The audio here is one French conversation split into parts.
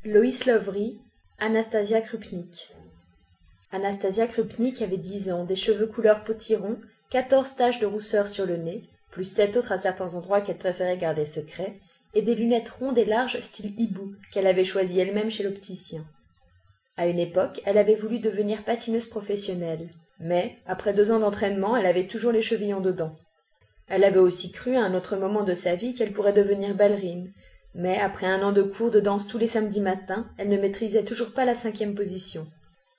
Lois Lovery, Anastasia Krupnik. Anastasia Krupnik avait 10 ans, des cheveux couleur potiron, 14 taches de rousseur sur le nez, plus 7 autres à certains endroits qu'elle préférait garder secrets, et des lunettes rondes et larges style hibou qu'elle avait choisies elle-même chez l'opticien. À une époque, elle avait voulu devenir patineuse professionnelle, mais, après 2 ans d'entraînement, elle avait toujours les chevillons dedans. Elle avait aussi cru à un autre moment de sa vie qu'elle pourrait devenir ballerine, mais après 1 an de cours de danse tous les samedis matins, elle ne maîtrisait toujours pas la 5e position.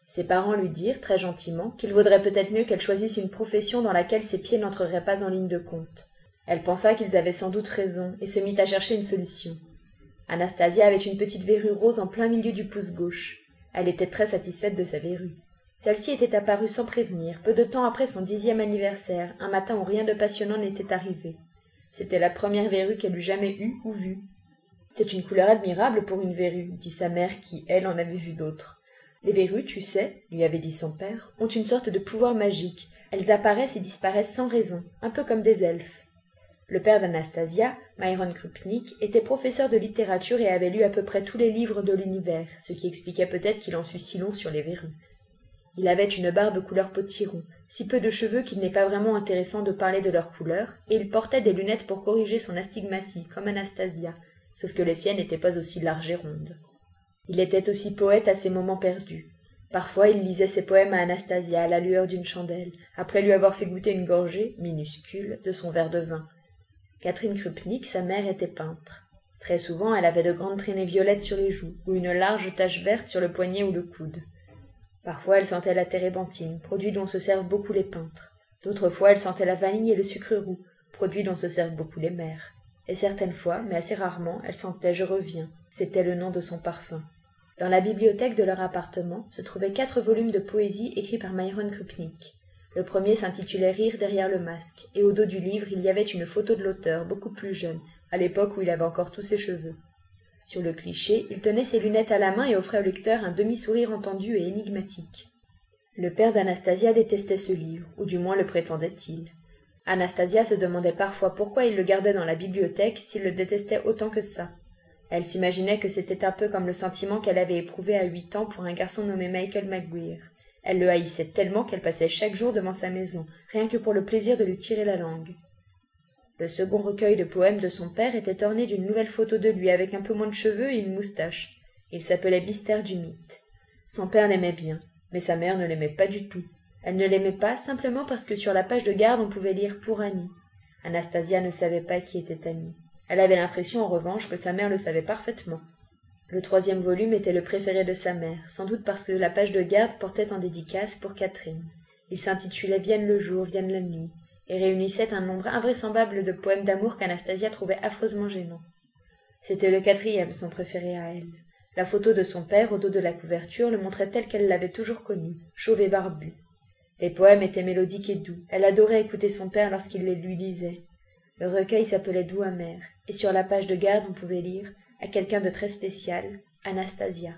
Ses parents lui dirent, très gentiment, qu'il vaudrait peut-être mieux qu'elle choisisse une profession dans laquelle ses pieds n'entreraient pas en ligne de compte. Elle pensa qu'ils avaient sans doute raison, et se mit à chercher une solution. Anastasia avait une petite verrue rose en plein milieu du pouce gauche. Elle était très satisfaite de sa verrue. Celle-ci était apparue sans prévenir, peu de temps après son 10e anniversaire, un matin où rien de passionnant n'était arrivé. C'était la première verrue qu'elle eût jamais eue ou vue. « C'est une couleur admirable pour une verrue, » dit sa mère qui, elle, en avait vu d'autres. « Les verrues, tu sais, » lui avait dit son père, « ont une sorte de pouvoir magique. Elles apparaissent et disparaissent sans raison, un peu comme des elfes. » Le père d'Anastasia, Myron Krupnik, était professeur de littérature et avait lu à peu près tous les livres de l'univers, ce qui expliquait peut-être qu'il en sût si long sur les verrues. Il avait une barbe couleur potiron, si peu de cheveux qu'il n'est pas vraiment intéressant de parler de leur couleur, et il portait des lunettes pour corriger son astigmatie, comme Anastasia, sauf que les siennes n'étaient pas aussi larges et rondes. Il était aussi poète à ses moments perdus. Parfois il lisait ses poèmes à Anastasia à la lueur d'une chandelle, après lui avoir fait goûter une gorgée, minuscule, de son verre de vin. Catherine Krupnik, sa mère, était peintre. Très souvent elle avait de grandes traînées violettes sur les joues, ou une large tache verte sur le poignet ou le coude. Parfois elle sentait la térébenthine, produit dont se servent beaucoup les peintres. D'autres fois elle sentait la vanille et le sucre roux, produit dont se servent beaucoup les mères. Et certaines fois, mais assez rarement, elle sentait « Je reviens ». C'était le nom de son parfum. Dans la bibliothèque de leur appartement se trouvaient 4 volumes de poésie écrits par Myron Krupnik. Le premier s'intitulait « Rire derrière le masque », et au dos du livre il y avait une photo de l'auteur, beaucoup plus jeune, à l'époque où il avait encore tous ses cheveux. Sur le cliché, il tenait ses lunettes à la main et offrait au lecteur un demi-sourire entendu et énigmatique. Le père d'Anastasia détestait ce livre, ou du moins le prétendait-il. Anastasia se demandait parfois pourquoi il le gardait dans la bibliothèque s'il le détestait autant que ça. Elle s'imaginait que c'était un peu comme le sentiment qu'elle avait éprouvé à 8 ans pour un garçon nommé Michael McGuire. Elle le haïssait tellement qu'elle passait chaque jour devant sa maison, rien que pour le plaisir de lui tirer la langue. Le second recueil de poèmes de son père était orné d'une nouvelle photo de lui avec un peu moins de cheveux et une moustache. Il s'appelait Mystère du mythe. Son père l'aimait bien, mais sa mère ne l'aimait pas du tout. Elle ne l'aimait pas simplement parce que sur la page de garde on pouvait lire « Pour Annie ». Anastasia ne savait pas qui était Annie. Elle avait l'impression en revanche que sa mère le savait parfaitement. Le 3e volume était le préféré de sa mère, sans doute parce que la page de garde portait en dédicace pour Catherine. Il s'intitulait « Vienne le jour, vienne la nuit » et réunissait un nombre invraisemblable de poèmes d'amour qu'Anastasia trouvait affreusement gênants. C'était le 4e, son préféré à elle. La photo de son père au dos de la couverture le montrait tel qu'elle l'avait toujours connu, chauve et barbu. Les poèmes étaient mélodiques et doux. Elle adorait écouter son père lorsqu'il les lui lisait. Le recueil s'appelait Doux amer, et sur la page de garde on pouvait lire « À quelqu'un de très spécial, Anastasia ».